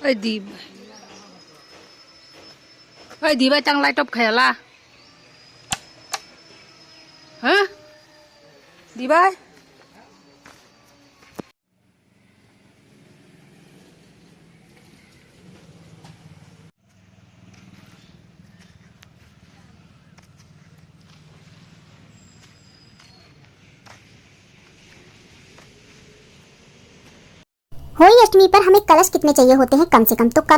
Ơi đi. Ơi đi bay tăng lại top khỏe la. Hả? Đi bay. Holi अष्टमी पर हमें कलश कितने चाहिए होते हैं? कम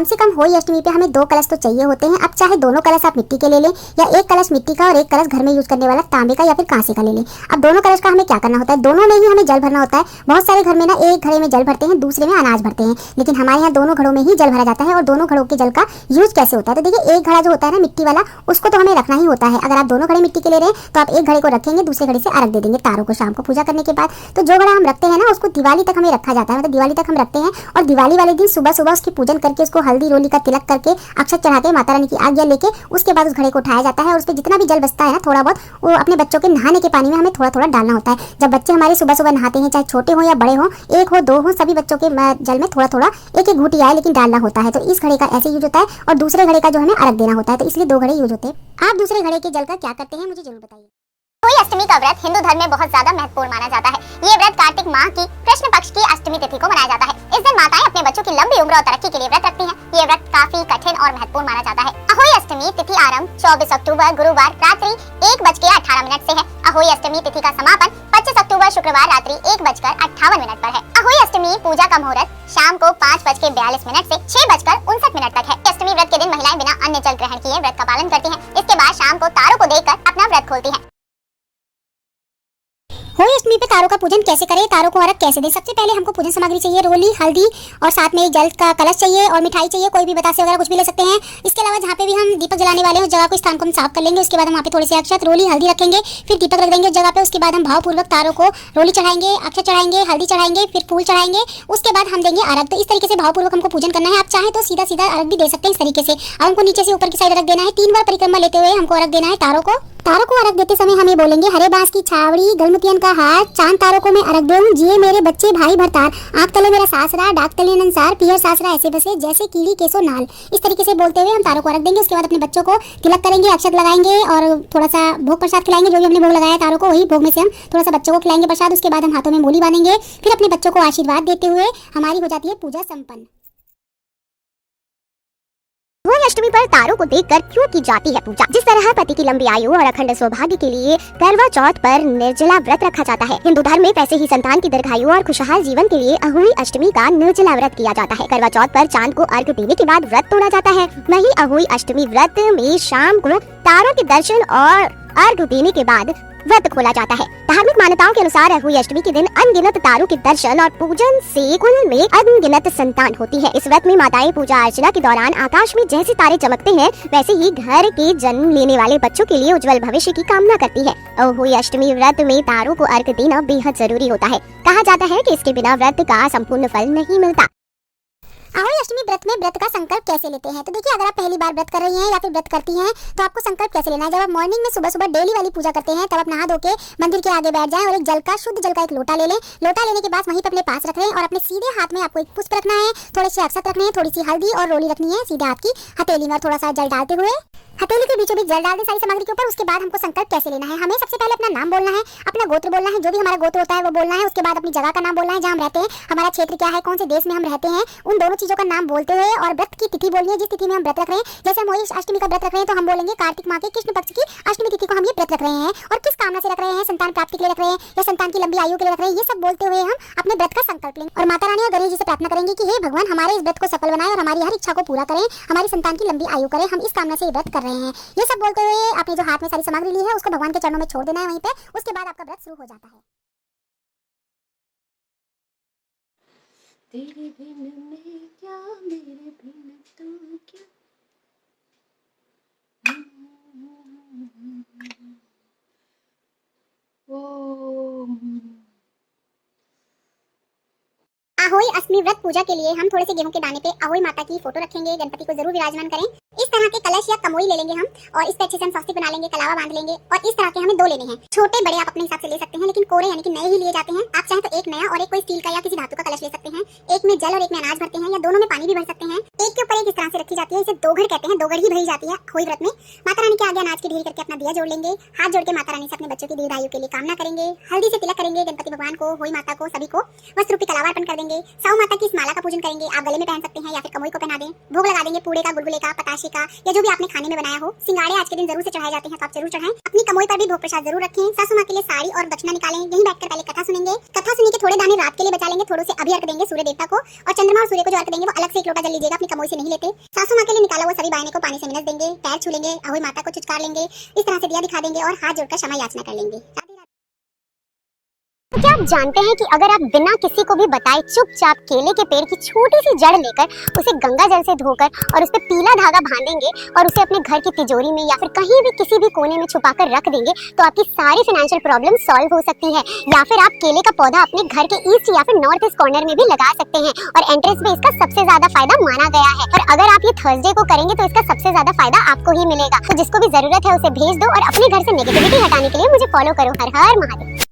से कम होली अष्टमी पे हमें 2 कलश तो चाहिए होते हैं। अब चाहे दोनों कलश आप मिट्टी के ले लें या एक कलश मिट्टी का और एक कलश घर में यूज करने वाला तांबे का या फिर कांसे का ले लें। अब दोनों कलश का हमें क्या करना होता है? दोनों में ही हमें जल भरना होता है। बहुत सारे घर में ना एक घड़े में जल भरते हैं, दूसरे में अनाज भरते हैं, लेकिन हमारे यहाँ दोनों घड़ों में ही जल भरा जाता है। और दोनों घड़ों के जल का यूज कैसे होता है? तो देखिए, एक घड़ा जो होता है ना मिट्टी वाला, उसको तो हमें रखना ही होता है। अगर आप दोनों घड़े मिट्टी के ले रहे हैं तो आप एक घड़े को रखेंगे, दूसरे घड़े से अर्घ दे देंगे तारों को शाम को पूजा करने के बाद। तो जो घड़ा हम रखते हैं ना, उसको दिवाली तक हमें रखा जाता है, मतलब दिवाली तक हम रखते हैं। और दिवाली वाले दिन सुबह सुबह उसकी पूजन करके, उसको हल्दी रोली का तिलक करके, अक्षत चढ़ा के, माता रानी की आज्ञा लेके, उसके बाद उस घड़े को उठाया जाता है। और उस पर जितना भी जल बचता है ना, थोड़ा बहुत, वो अपने बच्चों के नहाने के पानी में हमें थोड़ा थोड़ा डालना होता है। जब बच्चे हमारे सुबह सुबह नहाते हैं, चाहे छोटे हो या बड़े हो, एक हो दो हो, सभी बच्चों के जल में थोड़ा थोड़ा एक एक घूंटी आए, लेकिन डालना होता है। तो इस घड़े का ऐसे यूज होता है, और दूसरे घड़े का जो हमें अर्घ देना होता है। तो इसलिए 2 घड़े यूज होते हैं। आप दूसरे घड़े के जल का क्या करते हैं, मुझे जरूर बताइए। होली अष्टमी का व्रत हिंदू धर्म में बहुत ज्यादा महत्वपूर्ण माना जाता है। ये व्रत कार्तिक माह की कृष्ण पक्ष की अष्टमी तिथि को मनाया जाता है। इस दिन माताएं अपने बच्चों की लंबी उम्र और तरक्की के लिए व्रत रखती हैं। ये व्रत काफी कठिन और महत्वपूर्ण माना जाता है। अहोई अष्टमी तिथि आरंभ 24 अक्टूबर गुरुवार रात्रि 1:18 पर है। अहोई अष्टमी तिथि का समापन 25 अक्टूबर शुक्रवार रात्रि 1:58 पर है। अहोई अष्टमी पूजा का मुहूर्त शाम को 5:42 से 6:59 तक है। अष्टमी व्रत के दिन महिलाएं बिना अन्य जल ग्रहण किए व्रत का पालन करती हैं। इसके बाद शाम को तारों को देखकर अपना व्रत खोलती हैं। होली अष्टमी पे तारों का पूजन कैसे करें, तारों को अर्घ कैसे दें? सबसे पहले हमको पूजन सामग्री चाहिए, रोली, हल्दी और साथ में जल का कलश चाहिए और मिठाई चाहिए। कोई भी बतासे वगैरह कुछ भी ले सकते हैं। इसके अलावा जहाँ पे भी हम दीपक जलाने वाले हैं उस जगह को, स्थान को हम साफ कर लेंगे। उसके बाद हम वहाँ पे थोड़े से अक्षत, रोली, हल्दी रखेंगे, फिर दीपक रख देंगे उस जगह पे। उसके बाद हम भावपूर्वक तारों को रोली चढ़ाएंगे, अक्षत चढ़ाएंगे, हल्दी चढ़ाएंगे, फिर फूल चढ़ाएंगे। उसके बाद हम देंगे अर्घ। तो इस तरीके से भावपूर्वक हमको पूजन करना है। आप चाहे तो सीधा सीधा अर्घ भी दे सकते हैं इस तरीके से। अब हमको नीचे से ऊपर की साइड रख देना है। 3 बार परिक्रमा लेते हुए हमको अर्घ देना है तारों को। तारों को अर्घ देते समय हमें बोलेंगे, हरे बांस की छावड़ी, गलमुतियन का हार, चांद तारों को मैं अर्घ दूं, जिए मेरे बच्चे भाई भरतार, आंख तले मेरा सासरा, डाक तले नंसार, पियर सासरा ऐसे बसे, जैसे कीड़ी केसो नाल। इस तरीके से बोलते हुए हम तारों को अर्घ देंगे। उसके बाद अपने बच्चों को तिलक करेंगे, अक्षत लगाएंगे और थोड़ा सा भोग प्रसाद खिलाएंगे। जो भी हमने भोग लगाया तारों को, वही भोग में से हम थोड़ा सा बच्चों को खिलाएंगे प्रसाद। उसके बाद हम हाथों में मूली बांधेंगे, फिर अपने बच्चों को आशीर्वाद देते हुए हमारी हो जाती है पूजा संपन्न। होली अष्टमी पर तारों को देखकर क्यों की जाती है पूजा? जिस तरह पति की लंबी आयु और अखंड सौभाग्य के लिए करवा चौथ पर निर्जला व्रत रखा जाता है, हिंदू धर्म में वैसे ही संतान की दीर्घायु और खुशहाल जीवन के लिए अहोई अष्टमी का निर्जला व्रत किया जाता है। करवा चौथ पर चांद को अर्घ देने के बाद व्रत तोड़ा जाता है। वहीं अहोई अष्टमी व्रत में शाम को तारों के दर्शन और अर्घ देने के बाद व्रत खोला जाता है। धार्मिक मान्यताओं के अनुसार अहोई अष्टमी के दिन अनगिनत तारों के दर्शन और पूजन से कुल में अनगिनत संतान होती है। इस व्रत में माताएं पूजा अर्चना के दौरान आकाश में जैसे तारे चमकते हैं, वैसे ही घर के जन्म लेने वाले बच्चों के लिए उज्जवल भविष्य की कामना करती है। अहोई अष्टमी व्रत में तारों को अर्घ देना बेहद जरूरी होता है। कहा जाता है कि इसके बिना व्रत का संपूर्ण फल नहीं मिलता। अहोई अष्टमी व्रत में व्रत का संकल्प कैसे लेते हैं? तो देखिए, अगर आप पहली बार व्रत कर रही हैं या फिर व्रत करती हैं तो आपको संकल्प कैसे लेना है? जब आप मॉर्निंग में सुबह सुबह डेली वाली पूजा करते हैं, तब आप नहा धो के मंदिर के आगे बैठ जाएं और एक जल का, शुद्ध जल का एक लोटा ले लें। लोटा लेने के बाद वहीं पर अपने पास रख लें और अपने सीधे हाथ में आपको एक पुष्प रखना है, थोड़े से अक्षत रखने हैं, थोड़ी सी हल्दी और रोली रखनी है सीधे हाथ की हथेली में, और थोड़ा सा जल डालते हुए हथेली के बीचों बीच जल डाल दें सारी सामग्री के ऊपर। उसके बाद हमको संकल्प कैसे लेना है? हमें सबसे पहले अपना नाम बोलना है, अपना गोत्र बोलना है, जो भी हमारा गोत्र होता है वो बोलना है। उसके बाद अपनी जगह का नाम बोलना है जहाँ हम रहते हैं, हमारा क्षेत्र क्या है, कौन से देश में हम रहते हैं, उन दोनों चीजों का नाम बोलते हुए और व्रत की तिथि बोलनी है जिस तिथि में हम व्रत रख रहे हैं। जैसे हम होली अष्टमी का व्रत रख रहे हैं तो हम बोलेंगे कार्तिक माह के कृष्ण पक्ष की अष्टमी तिथि को हम ये व्रत रख रहे हैं, और किस कामना से रख रहे हैं, संतान प्राप्ति के लिए रख रहे हैं या संतान की लंबी आयु के लिए रख रहे हैं। ये सब बोलते हुए हम अपने व्रत का संकल्प लेंगे और माता रानी और गणेश जी से प्रार्थना करेंगे कि हे भगवान, हमारे इस व्रत को सफल बनाएं और हमारी हर इच्छा को पूरा करें, हमारी संतान की लंबी आयु करें, हम इस कामना से व्रत कर रहे हैं। ये सब बोलते हुए आपने जो हाथ में सारी सामग्री ली है उसको भगवान के चरणों में छोड़ देना है वहीं पे। उसके बाद आपका व्रत शुरू हो जाता है। तेरे बिन मैं क्या, मेरे बिन तू क्या। अहोई अष्टमी व्रत पूजा के लिए हम थोड़े से गेहूं के दाने पे अहोई माता की फोटो रखेंगे, गणपति को जरूर विराजमान करें। इस तरह के कलश या कमोई ले लेंगे हम और इस पे अच्छे से हम स्वस्तिक बना लेंगे, कलावा बांध लेंगे और इस तरह के हमें 2 लेने हैं। छोटे बड़े आप अपने हिसाब से ले सकते हैं, लेकिन कोरे यानी कि नए ही लिए जाते हैं। आप चाहें तो एक नया और एक कोई स्टील का या किसी धातु का कलश ले सकते हैं। एक में जल और एक में अनाज भरते हैं या दोनों में पानी भी भर सकते हैं। एक के ऊपर एक इस तरह से रखी जाती है, इसे दोघड़ कहते हैं। दोघड़ ही भरी जाती है अहोई व्रत में। माता रानी के आगे अनाज की ढेरी करके अपना दिया जोड़ लेंगे। हाथ जोड़ के माता रानी से अपने बच्चों की दीर्घायु के लिए कामना करेंगे। हल्दी से तिलक करेंगे गणपति भगवान को, होई माता को, सभी को वस्त्र रूपी कलावा अर्पण कर देंगे। साऊ माता की इस माला का पूजन करेंगे। आप गले में पहन सकते हैं या फिर कमोई को पहना दें। भोग लगा देंगे पूड़े का, गुलगुले का, पताशे का या जो भी आपने खाने में बनाया हो। सिंगाड़े आज के दिन जरूर से चढ़ाए जाते हैं, तो आप जरूर चढ़ाएं। अपनी कमोई पर भी भोग प्रसाद जरूर रखें। सासू माँ के लिए साड़ी और दक्षिणा निकालें। यहीं बैठकर पहले कथा सुनेंगे। कथा सुनने के थोड़े दाने रात के लिए बचा लेंगे। थोड़े से अभी अर्घ देंगे सूर्य देवता को और चंद्रमा और सूर्य को जो अर्घ देंगे वो अलग से 1 लोटा जल लीजिएगा, अपनी कमोई से नहीं लेते। सासू माँ के लिए निकाला हुआ सभी बायने को पानी से मिनस देंगे, पैर छू लेंगे, अहोई माता को चिचकार लेंगे, इस तरह से दिया दिखा देंगे और हाथ जोड़कर क्षमा याचना कर लेंगे। तो क्या आप जानते हैं कि अगर आप बिना किसी को भी बताए चुपचाप केले के पेड़ की छोटी सी जड़ लेकर उसे गंगा जल से धोकर और उस पर पीला धागा बांधेंगे और उसे अपने घर की तिजोरी में या फिर कहीं भी किसी भी कोने में छुपाकर रख देंगे तो आपकी सारी फाइनेंशियल प्रॉब्लम सॉल्व हो सकती है। या फिर आप केले का पौधा अपने घर के ईस्ट या फिर नॉर्थ ईस्ट कॉर्नर में भी लगा सकते हैं और एंट्रेंस में इसका सबसे ज्यादा फायदा माना गया है। और अगर आप ये थर्सडे को करेंगे तो इसका सबसे ज्यादा फायदा आपको ही मिलेगा। तो जिसको भी जरूरत है उसे भेज दो और अपने घर से नेगेटिविटी हटाने के लिए मुझे फॉलो करो। हर हर महादेव।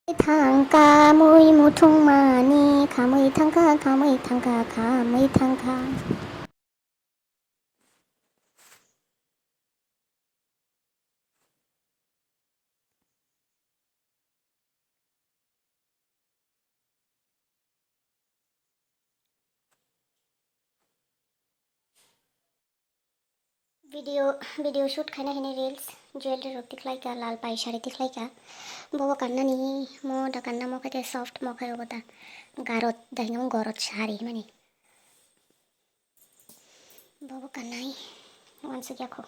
थांका मुई मुठुं मानी खामुई थांका खामुई थांका खामुई थांका। भिडिओ शूट खाना हिने रिल्स ज्वेलरी रोक दिखलाई क्या लाल पाई शाड़ी दिखलाई क्या बोबो कान्ना नी मो दा कान्ना मो खाते सॉफ्ट मो खायो बता गारोत दहिंगम गोरोत शाड़ी मनी बोबो कान्ना ही वंस क्या खो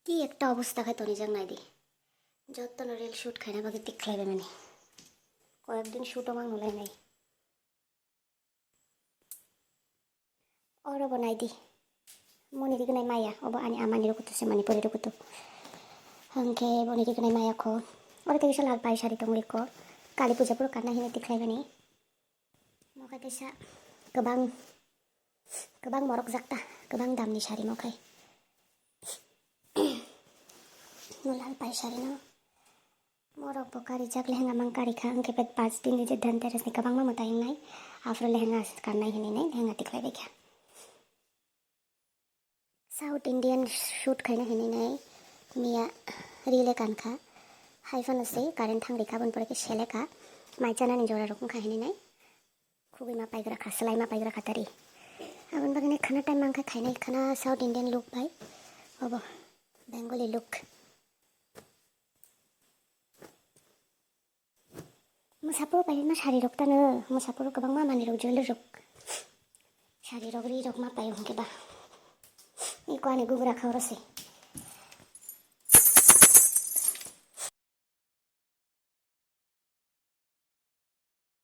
কি একটা অবস্থা খায় তনি জাং নাই দি যত রিল শুট খাই না বাকি দেখলাইবে মানে কয়েকদিন শুটও মাং নোলাই নাই और बनाई दी मनी दी गनाई माया अब आनी आमानी रुकुतो से मनी परी रुकुतो हंके बनी दी गनाई माया को और ते लाल पाई शाड़ी तंगड़ी को काली पूजा पुरो करना ही दिखलाइबे नहीं मखाय कैसा गोबां गोबां मरक जाक्ता गोबां दामनि शाड़ी मखाय लाल पाई शाड़ी ना मोरक बकारी जग लहंगा मंगाड़ी खा अंके पे 5 दिन जे धनतेरस ने गोबां मा मताइन नाय आफ्रो लहंगा करना ही नहीं लहंगा दिखलाइबे क्या साउथ इंडियन शूट खाना हिने नहीं मिया रिले कान खा हाइफन से कारेंट थांग रेखा बन पड़े के शेले का माइचाना ने जोड़ा रखूं खा हिने नहीं खूबी मा पाइक रखा सलाई मा पाइक रखा तरी अब बगने खाना टाइम मांग खाना खाना साउथ इंडियन लुक भाई अब बेंगली लुक मुसापुर पाइ मा शाड़ी रोकता न मुसापुर गोबां मा माने रोक ज्वेलरी रोक शाड़ी रोक री रोक मा पाइ होंगे बा इको आने गुगरा खाओ रसे